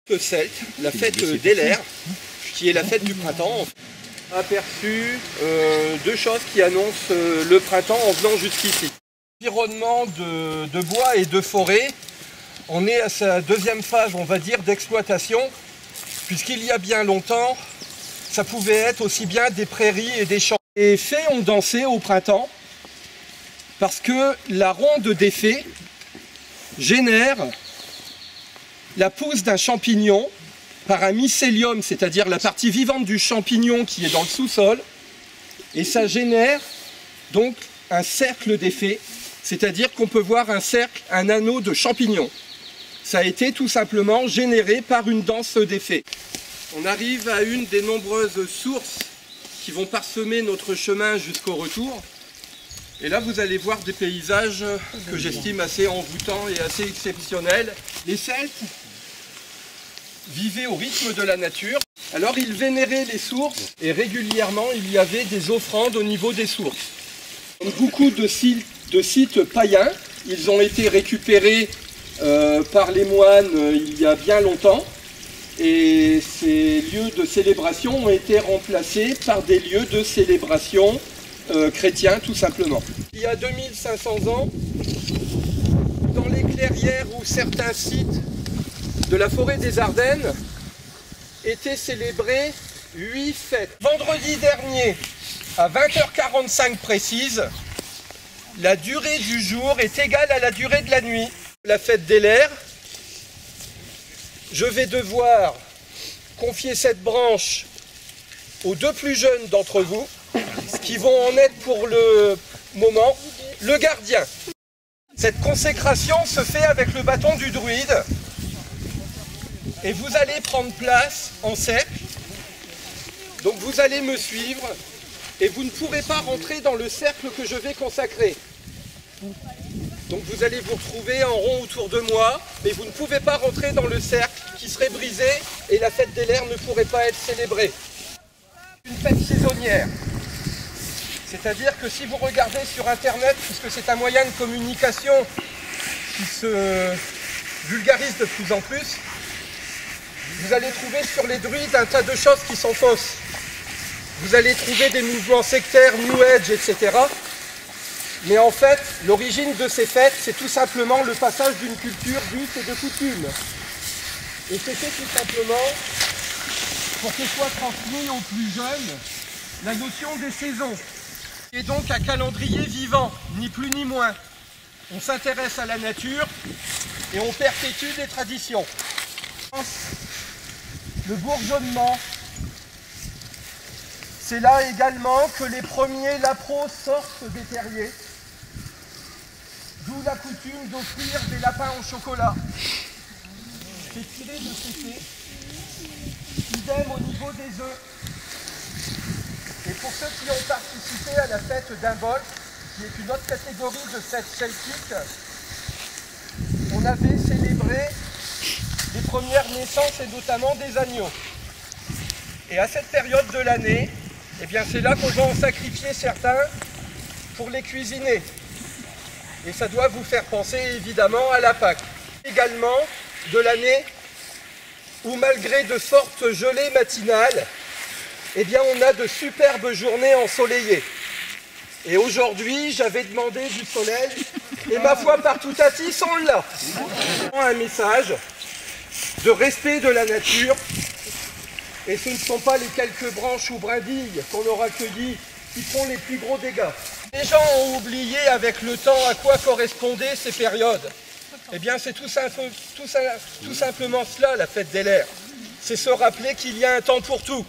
Celte, la fête d'Elaire, qui est la fête du printemps. Aperçu deux choses qui annoncent le printemps en venant jusqu'ici. Environnement de bois et de forêt, on est à sa deuxième phase, on va dire, d'exploitation, puisqu'il y a bien longtemps, ça pouvait être aussi bien des prairies et des champs. Les fées ont dansé au printemps, parce que la ronde des fées génère la pousse d'un champignon par un mycélium, c'est-à-dire la partie vivante du champignon qui est dans le sous-sol, et ça génère donc un cercle des fées, c'est-à-dire qu'on peut voir un cercle, un anneau de champignons. Ça a été tout simplement généré par une danse des fées. On arrive à une des nombreuses sources qui vont parsemer notre chemin jusqu'au retour. Et là, vous allez voir des paysages que j'estime assez envoûtants et assez exceptionnels. Les Celtes vivaient au rythme de la nature. Alors, ils vénéraient les sources et régulièrement, il y avait des offrandes au niveau des sources. Beaucoup de sites païens, ils ont été récupérés par les moines il y a bien longtemps. Et ces lieux de célébration ont été remplacés par des lieux de célébration chrétiens, tout simplement. Il y a 2500 ans, dans les clairières où certains sites de la forêt des Ardennes étaient célébrés 8 fêtes. Vendredi dernier, à 20h45 précise, la durée du jour est égale à la durée de la nuit. La fête d'Elaire, je vais devoir confier cette branche aux deux plus jeunes d'entre vous, qui vont en être pour le moment le gardien. Cette consécration se fait avec le bâton du druide et vous allez prendre place en cercle. Donc vous allez me suivre et vous ne pourrez pas rentrer dans le cercle que je vais consacrer. Donc vous allez vous retrouver en rond autour de moi, mais vous ne pouvez pas rentrer dans le cercle qui serait brisé et la fête d'Elaire ne pourrait pas être célébrée. Une fête saisonnière. C'est-à-dire que si vous regardez sur Internet, puisque c'est un moyen de communication qui se vulgarise de plus en plus, vous allez trouver sur les druides un tas de choses qui sont fausses. Vous allez trouver des mouvements sectaires, New Age, etc. Mais en fait, l'origine de ces fêtes, c'est tout simplement le passage d'une culture d'us et de coutumes. Et c'était tout simplement pour que soit transmis aux plus jeunes la notion des saisons. Et donc un calendrier vivant, ni plus ni moins. On s'intéresse à la nature et on perpétue des traditions. Le bourgeonnement, c'est là également que les premiers lapros sortent des terriers. D'où la coutume d'offrir des lapins au chocolat. C'est tiré de ces faits. Idem au niveau des œufs. Et pour ceux qui ont participé à la fête d'Imbolc, qui est une autre catégorie de fête celtique, on avait célébré les premières naissances et notamment des agneaux. Et à cette période de l'année, eh bien c'est là qu'on va en sacrifier certains pour les cuisiner. Et ça doit vous faire penser évidemment à la Pâque. Également de l'année où malgré de fortes gelées matinales, eh bien on a de superbes journées ensoleillées. Et aujourd'hui, j'avais demandé du soleil, et ma foi, partout à Tis, on l'a. Un message de respect de la nature, et ce ne sont pas les quelques branches ou brindilles qu'on aura cueillies qui font les plus gros dégâts. Les gens ont oublié avec le temps à quoi correspondaient ces périodes. Eh bien, c'est tout simplement cela, la fête d'Elaire. C'est se rappeler qu'il y a un temps pour tout.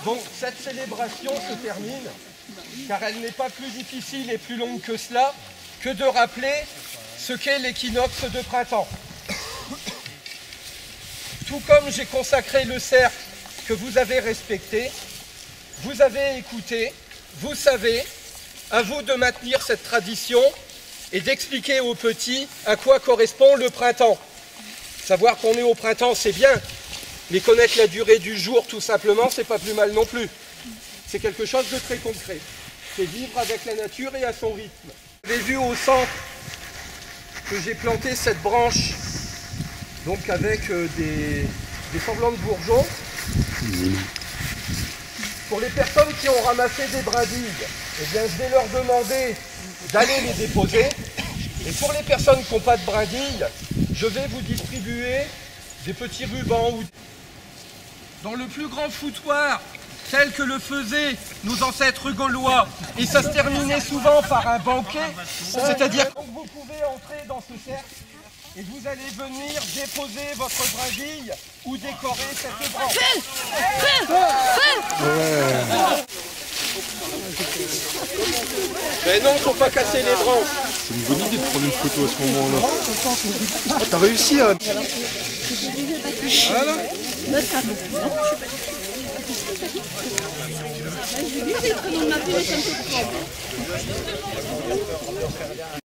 Donc cette célébration se termine, car elle n'est pas plus difficile et plus longue que cela, que de rappeler ce qu'est l'équinoxe de printemps. Tout comme j'ai consacré le cercle que vous avez respecté, vous avez écouté, vous savez, à vous de maintenir cette tradition et d'expliquer aux petits à quoi correspond le printemps. Savoir qu'on est au printemps, c'est bien. Mais connaître la durée du jour, tout simplement, c'est pas plus mal non plus. C'est quelque chose de très concret. C'est vivre avec la nature et à son rythme. Vous avez vu au centre que j'ai planté cette branche donc avec des semblants de bourgeons. Pour les personnes qui ont ramassé des brindilles, eh bien, je vais leur demander d'aller les déposer. Et pour les personnes qui n'ont pas de brindilles, je vais vous distribuer des petits rubans. Dans le plus grand foutoir, tel que le faisaient nos ancêtres gaulois, et ça se terminait souvent par un banquet, c'est-à-dire que vous pouvez entrer dans ce cercle et vous allez venir déposer votre brindille ou décorer cette branche. Mais non, faut pas casser les branches. C'est une bonne idée de prendre une photo à ce moment-là. Oh, t'as réussi à... Voilà.